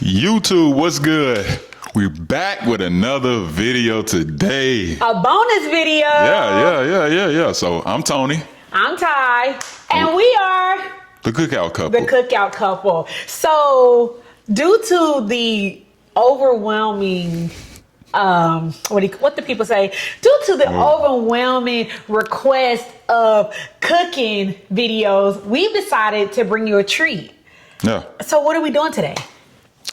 YouTube, what's good? We're back with another video today. A bonus video. Yeah. So I'm Tony. I'm Ty. And we are the Cookout Couple. The Cookout Couple. So due to the overwhelming what do people say? Due to the overwhelming request of cooking videos, we've decided to bring you a treat. Yeah. So what are we doing today?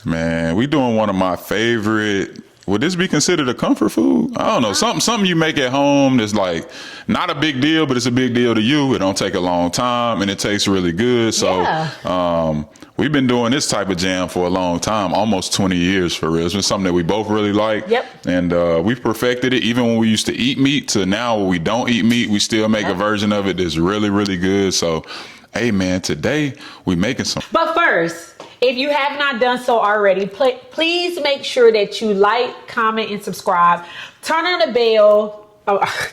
Man, we doing one of my favorite. Would this be considered a comfort food? I don't know. Something you make at home that's like not a big deal, but it's a big deal to you. It don't take a long time and it tastes really good. So we've been doing this type of jam for a long time, almost 20 years for real. It's been something that we both really like. Yep. And we've perfected it. Even when we used to eat meat to now when we don't eat meat, we still make a version of it that's really, really good. So, hey man, today we making some. But first, if you have not done so already, please make sure that you like, comment, and subscribe. Turn on the bell.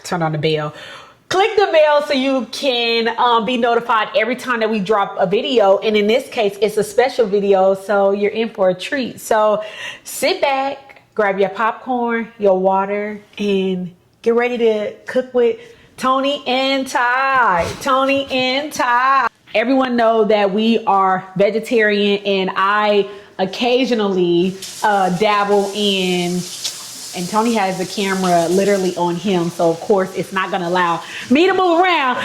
Turn on the bell. Click the bell so you can be notified every time that we drop a video. And in this case, it's a special video, so you're in for a treat. So sit back, grab your popcorn, your water, and get ready to cook with Tony and Ty. Tony and Ty. Everyone know that we are vegetarian, and I occasionally dabble in, and Tony has the camera literally on him, so of course it's not gonna allow me to move around.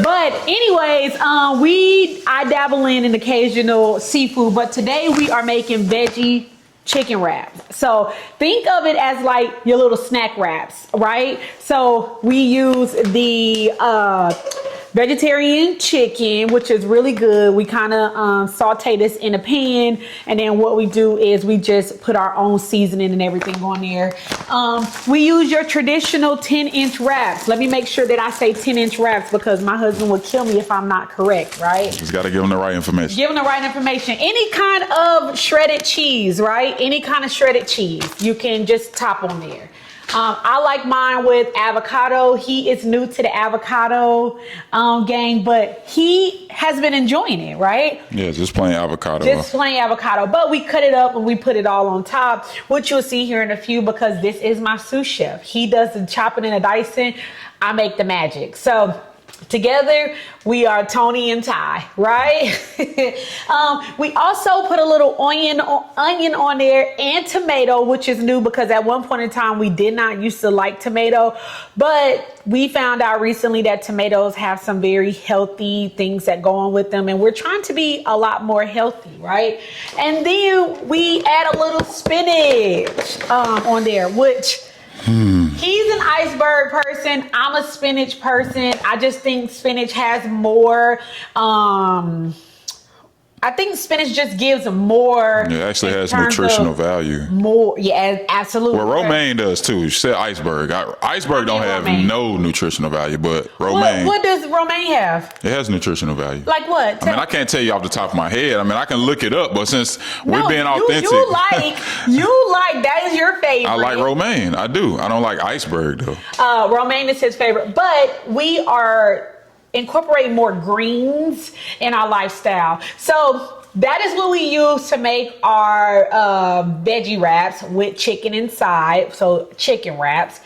But anyways, I dabble in an occasional seafood, but today we are making veggie chicken wraps. So think of it as like your little snack wraps, right? So we use the vegetarian chicken, which is really good. We kind of saute this in a pan, and then what we do is we just put our own seasoning and everything on there. We use your traditional 10-inch wraps. Let me make sure that I say 10-inch wraps because my husband would kill me if I'm not correct, right? Just got to give them the right information. Give them the right information. Any kind of shredded cheese, right? Any kind of shredded cheese, you can just top on there. I like mine with avocado. He is new to the avocado game, but he has been enjoying it, right? Yeah, just plain avocado. Just plain avocado. But we cut it up and we put it all on top, which you'll see here in a few because this is my sous chef. He does the chopping and the dicing. I make the magic. So together we are Tony and Ty, right? We also put a little onion on there and tomato, which is new because at one point in time we did not used to like tomato, but we found out recently that tomatoes have some very healthy things that go on with them, and we're trying to be a lot more healthy, right? And then we add a little spinach on there, which he's an iceberg person. I'm a spinach person. I just think spinach has more, I think spinach just gives more. It actually has nutritional value. More, yeah, absolutely. Well, romaine does too. You said iceberg. Iceberg don't have no nutritional value, but romaine. What does romaine have? It has nutritional value. Like what? I mean, I can't tell you off the top of my head. I mean, I can look it up, but since we're being authentic. You like, that is your favorite. I like romaine. I do. I don't like iceberg though. Romaine is his favorite, but we are incorporating more greens in our lifestyle. So that is what we use to make our veggie wraps with chicken inside. So chicken wraps.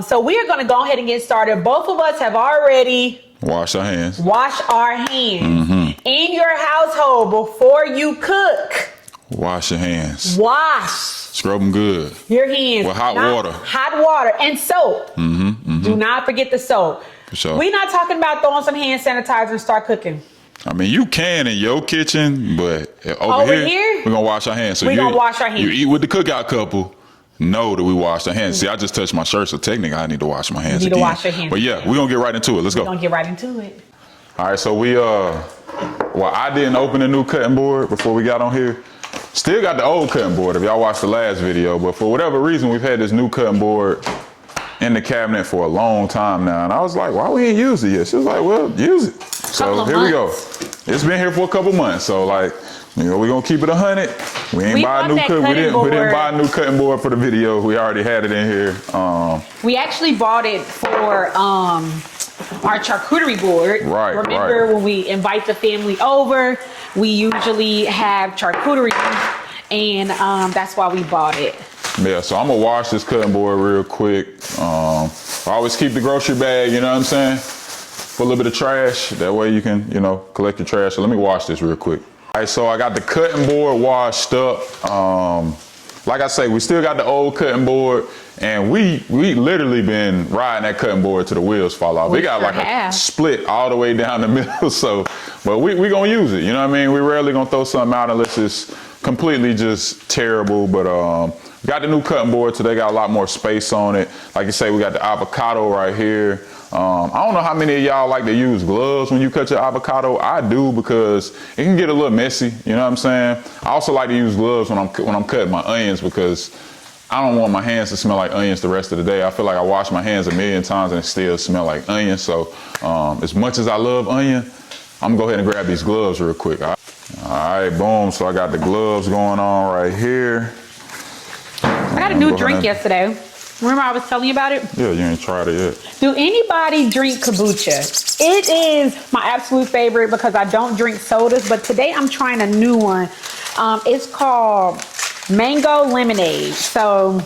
So we are going to go ahead and get started. Both of us have already wash our hands. Wash our hands. In your household before you cook. Wash your hands. Wash. Scrub them good. Your hands. With hot water. Hot water and soap. Do not forget the soap. For sure. We're not talking about throwing some hand sanitizer and start cooking. I mean, you can in your kitchen, but over here, we're going to wash our hands. So we're going to wash our hands. You eat with the Cookout Couple, know that we wash our hands. See, I just touched my shirt, so technically I need to wash my hands again. You need to wash your hands. But yeah, we're going to get right into it. Let's go. We're going to get right into it. All right, so I didn't open the new cutting board before we got on here. Still got the old cutting board if y'all watched the last video, but for whatever reason, we've had this new cutting board in the cabinet for a long time now. And I was like, why we ain't use it yet? She was like, well, use it. So here we go. It's been here for a couple months. So like, you know, we're gonna keep it 100. We ain't buy a new we didn't buy a new cutting board for the video. We already had it in here. We actually bought it for our charcuterie board. Right. Remember when we invite the family over, we usually have charcuterie and that's why we bought it. Yeah, so I'm gonna wash this cutting board real quick. I always keep the grocery bag, you know what I'm saying? For a little bit of trash. That way you can, you know, collect your trash. So let me wash this real quick. All right, so I got the cutting board washed up. Like I say, we still got the old cutting board, and we literally been riding that cutting board till the wheels fall off. We got like a split all the way down the middle, so, but we gonna use it, you know what I mean? We rarely gonna throw something out unless it's completely just terrible, but got the new cutting board, so they got a lot more space on it. Like you say, we got the avocado right here. I don't know how many of y'all like to use gloves when you cut your avocado. I do, because it can get a little messy, you know what I'm saying? I also like to use gloves when I'm cutting my onions, because I don't want my hands to smell like onions the rest of the day. I feel like I wash my hands a million times and it still smell like onions. So as much as I love onion, I'm gonna go ahead and grab these gloves real quick. All right, boom. So I got the gloves going on right here. I got a new drink yesterday. Remember I was telling you about it? Yeah, you ain't tried it yet. Do anybody drink kombucha? It is my absolute favorite because I don't drink sodas, but today I'm trying a new one. It's called Mango Lemonade. So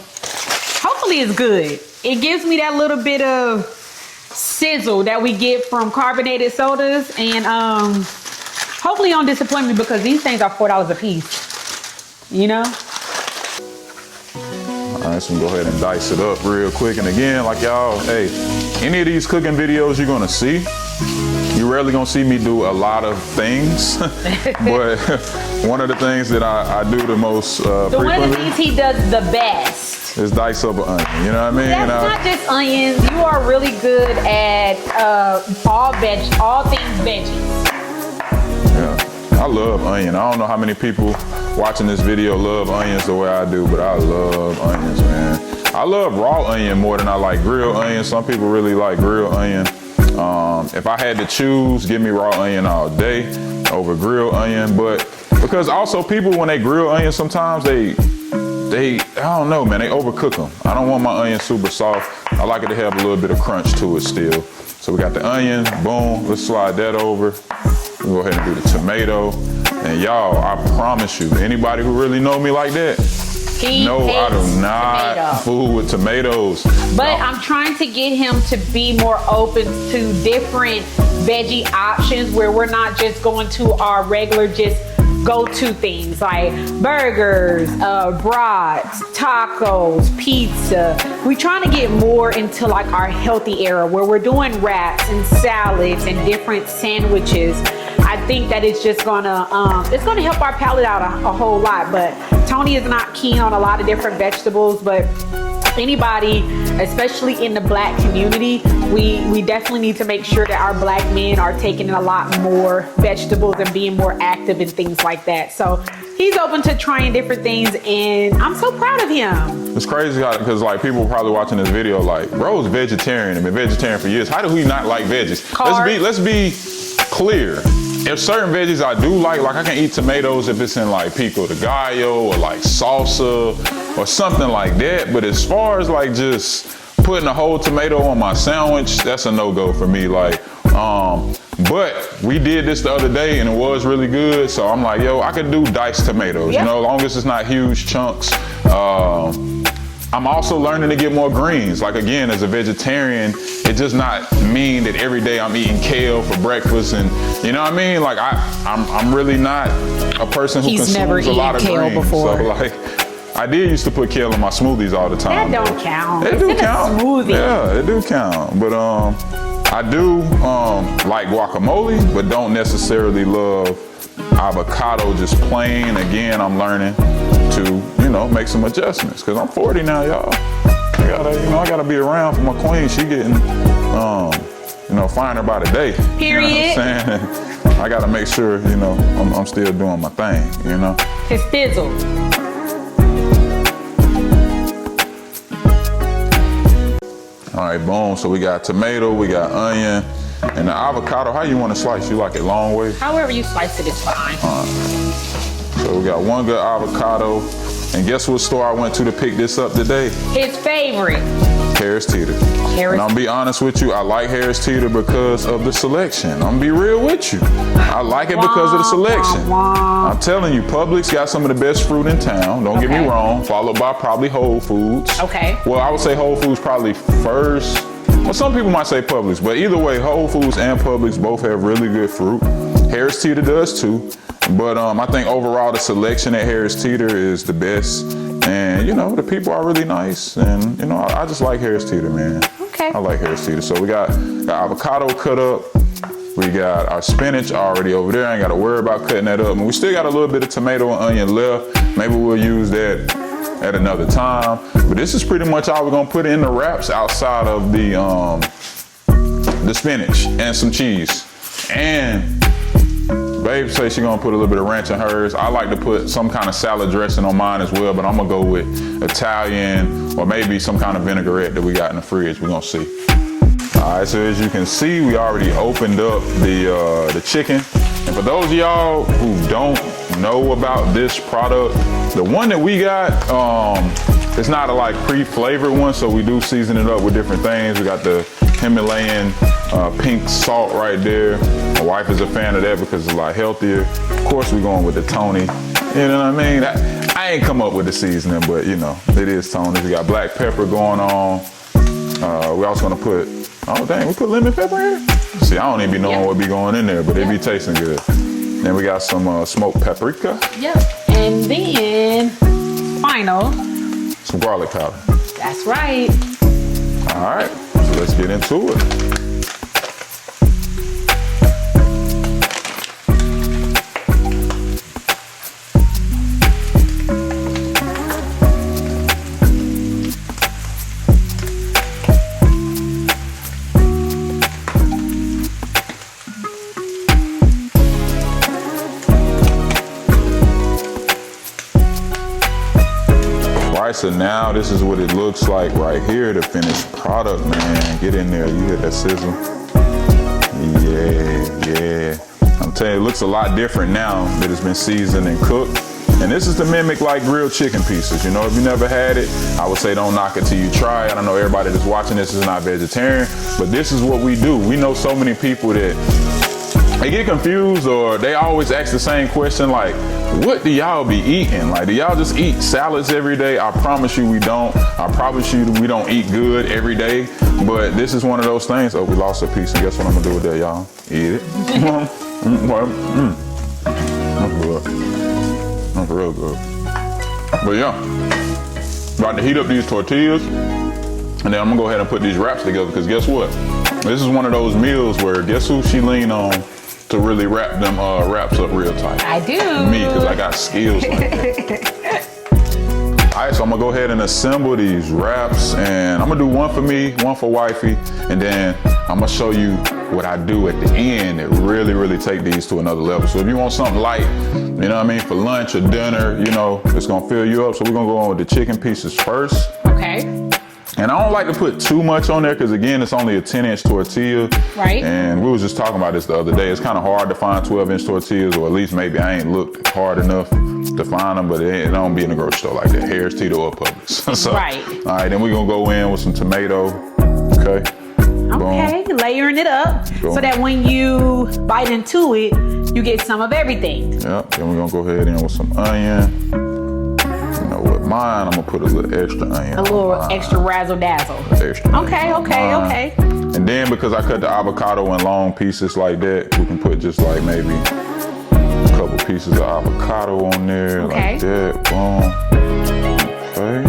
hopefully it's good. It gives me that little bit of sizzle that we get from carbonated sodas, and hopefully it don't disappoint me, because these things are $4 a piece, you know? All right, so I'm gonna go ahead and dice it up real quick. And again, like y'all, hey, any of these cooking videos you're gonna see, you're rarely gonna see me do a lot of things, but one of the things that I do the most frequently, one of the things he does the best is dice up an onion, you know what I mean? That's not just onions. You are really good at all things veggies. Yeah, I love onion. I don't know how many people watching this video love onions the way I do, but I love onions, man. I love raw onion more than I like grilled onion. Some people really like grilled onion. If I had to choose, give me raw onion all day over grilled onion. But because also people, when they grill onions, sometimes they I don't know, man, they overcook them. I don't want my onion super soft. I like it to have a little bit of crunch to it still. So we got the onion, boom, let's slide that over. We'll go ahead and do the tomato. And y'all, I promise you, anybody who really know me like that, no, I do not fool with tomatoes. But I'm trying to get him to be more open to different veggie options, where we're not just going to our regular just go-to things like burgers, brats, tacos, pizza. We're trying to get more into like our healthy era, where we're doing wraps and salads and different sandwiches. I think that it's just gonna help our palate out a whole lot. But Tony is not keen on a lot of different vegetables, but anybody, especially in the Black community, we definitely need to make sure that our Black men are taking in a lot more vegetables and being more active and things like that. So he's open to trying different things, and I'm so proud of him. It's crazy because like people probably watching this video like, bro's vegetarian and been vegetarian for years. How do we not like veggies? Let's be clear. If certain veggies I do like I can eat tomatoes if it's in like pico de gallo or like salsa or something like that. But as far as like just putting a whole tomato on my sandwich, that's a no-go for me. Like, but we did this the other day and it was really good. So I'm like, yo, I could do diced tomatoes, you know, as long as it's not huge chunks. I'm also learning to get more greens. Like again, as a vegetarian, it does not mean that every day I'm eating kale for breakfast, and you know what I mean? Like I'm really not a person who consumes a lot of greens. Before. So like, I did used to put kale in my smoothies all the time. That don't count. It do count. Smoothie. Yeah, it do count. But I do like guacamole, but don't necessarily love avocado just plain. Again, I'm learning to, you know, make some adjustments because I'm 40 now, y'all. I gotta be around for my queen. She getting, you know, finer by the day. Period. You know what I'm saying? I gotta make sure, you know, I'm still doing my thing, you know. His fizzle. All right, boom. So we got tomato, we got onion, and the avocado. How you want to slice? You like it long way? However you slice it is fine. So we got one good avocado. And guess what store I went to pick this up today? His favorite. Harris Teeter. And I'll be honest with you, I like Harris Teeter because of the selection. I'm gonna be real with you. I like it because of the selection. I'm telling you, Publix got some of the best fruit in town. Don't get me wrong. Followed by probably Whole Foods. Okay. Well, I would say Whole Foods probably first. Well, some people might say Publix, but either way, Whole Foods and Publix both have really good fruit. Harris Teeter does too. But I think overall the selection at Harris Teeter is the best. And you know, the people are really nice. And you know, I just like Harris Teeter, man. Okay. I like Harris Teeter. So we got avocado cut up. We got our spinach already over there. I ain't got to worry about cutting that up. And we still got a little bit of tomato and onion left. Maybe we'll use that at another time. But this is pretty much all we're gonna put in the wraps outside of the spinach and some cheese. And babe say she's gonna put a little bit of ranch in hers. I like to put some kind of salad dressing on mine as well, but I'm gonna go with Italian or maybe some kind of vinaigrette that we got in the fridge. We're gonna see. All right, so as you can see, we already opened up the chicken. And for those of y'all who don't know about this product, the one that we got, it's not a like pre-flavored one, so we do season it up with different things. We got the Himalayan pink salt right there. My wife is a fan of that because it's a lot healthier. Of course, we're going with the Tony. You know what I mean? I ain't come up with the seasoning, but you know, it is Tony. We got black pepper going on. We're also gonna put, oh dang, we put lemon pepper in it? See, I don't even be knowing what be going in there, but it be tasting good. Then we got some smoked paprika. Yep. And then, final, some garlic powder. That's right. All right, so let's get into it. So now this is what it looks like right here, the finished product, man. Get in there, you hear that sizzle? Yeah. I'm telling you, it looks a lot different now that it's been seasoned and cooked. And this is to mimic like grilled chicken pieces. You know, if you never had it, I would say don't knock it till you try it. I know everybody that's watching this is not vegetarian, but this is what we do. We know so many people that they get confused or they always ask the same question like, what do y'all be eating? Like, do y'all just eat salads every day? I promise you we don't. I promise you we don't eat good every day. But this is one of those things. Oh, we lost a piece. And guess what I'm gonna do with that, y'all? Eat it. That's real good. But yeah, about to heat up these tortillas. And then I'm gonna go ahead and put these wraps together because guess what? This is one of those meals where guess who she lean on to really wrap them wraps up real tight? I do. Me, because I got skills like that. All right, so I'm gonna go ahead and assemble these wraps and I'm gonna do one for me, one for wifey, and then I'm gonna show you what I do at the end that really take these to another level. So if you want something light, you know what I mean, for lunch or dinner, you know, it's gonna fill you up. So we're gonna go on with the chicken pieces first. Okay. And I don't like to put too much on there because again, it's only a 10-inch tortilla. Right. And we was just talking about this the other day. It's kind of hard to find 12-inch tortillas, or at least maybe I ain't looked hard enough to find them, but it don't be in the grocery store like that. Harris Teeter or Publix. So, right. All right, then we're gonna go in with some tomato. Okay. Okay, layering it up so that when you bite into it, you get some of everything. Yep, then we're gonna go ahead in with some onion. With mine, I'm gonna put a little extra onion. A little extra razzle dazzle. Extra. Okay. And then because I cut the avocado in long pieces like that, we can put just like maybe a couple pieces of avocado on there like that. Boom. Okay.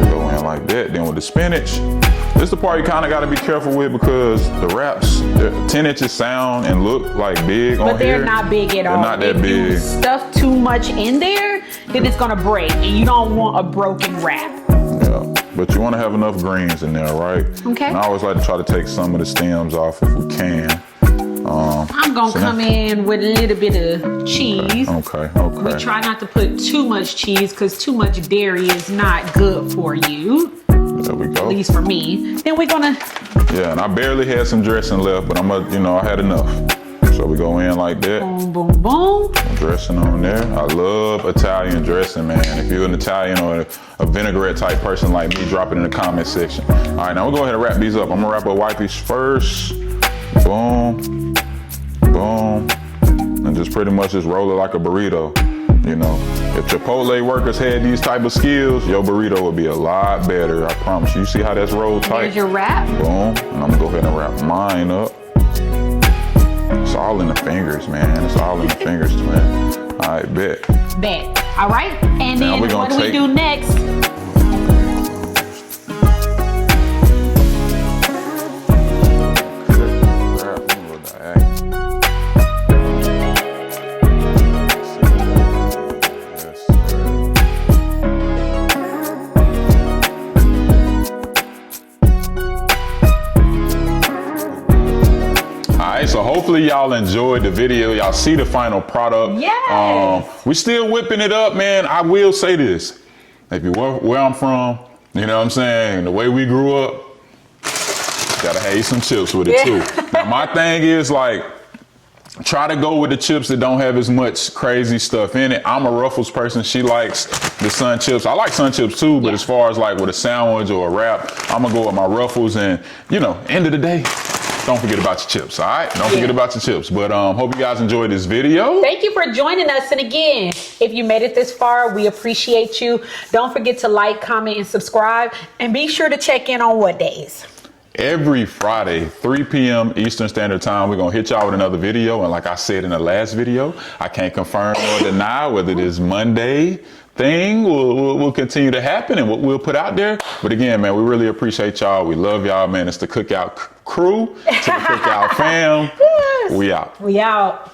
We go in like that. Then with the spinach, this is the part you kind of got to be careful with because the wraps, they're 10 inches sound and look like big on here. But they're not big at all. They're not that big. If you stuff too much in there, then it's gonna break and you don't want a broken wrap. Yeah, but you want to have enough greens in there, right? Okay. And I always like to try to take some of the stems off if we can. I'm gonna come in with a little bit of cheese. Okay. We try not to put too much cheese because too much dairy is not good for you. There we go. At least for me. Then we're gonna. Yeah, and I barely had some dressing left, but I'm gonna, I had enough. So we go in like that. Boom, boom, boom. Dressing on there. I love Italian dressing, man. If you're an Italian or a vinaigrette type person like me, drop it in the comment section. All right, now we'll go ahead and wrap these up. I'm gonna wrap up wipes first. Boom, boom. And just pretty much just roll it like a burrito. You know, if Chipotle workers had these type of skills, your burrito would be a lot better. I promise you. You see how that's rolled tight? There's your wrap. Boom. And I'm gonna go ahead and wrap mine up. It's all in the fingers, man. It's all in the fingers, man. All right, bet. Bet. All right. And Now then what do we do next? So hopefully y'all enjoyed the video. Y'all see the final product. Yes. We still whipping it up, man. I will say this. If you where I'm from, you know what I'm saying? The way we grew up, gotta have some chips with it too. Now my thing is like, try to go with the chips that don't have as much crazy stuff in it. I'm a Ruffles person. She likes the Sun Chips. I like Sun Chips too, but as far as like with a sandwich or a wrap, I'm gonna go with my Ruffles. And you know, end of the day, don't forget about your chips, all right? Don't forget about your chips. But hope you guys enjoyed this video. Thank you for joining us. And again, if you made it this far, we appreciate you. Don't forget to like, comment, and subscribe. And be sure to check in on what days? Every Friday, 3 p.m. Eastern Standard Time, we're gonna hit y'all with another video. And like I said in the last video, I can't confirm or deny whether it is Monday thing will continue to happen and what we'll put out there. But again, man, we really appreciate y'all. We love y'all, man. It's the Cookout crew, to the Cookout fam. Yes. We out. We out.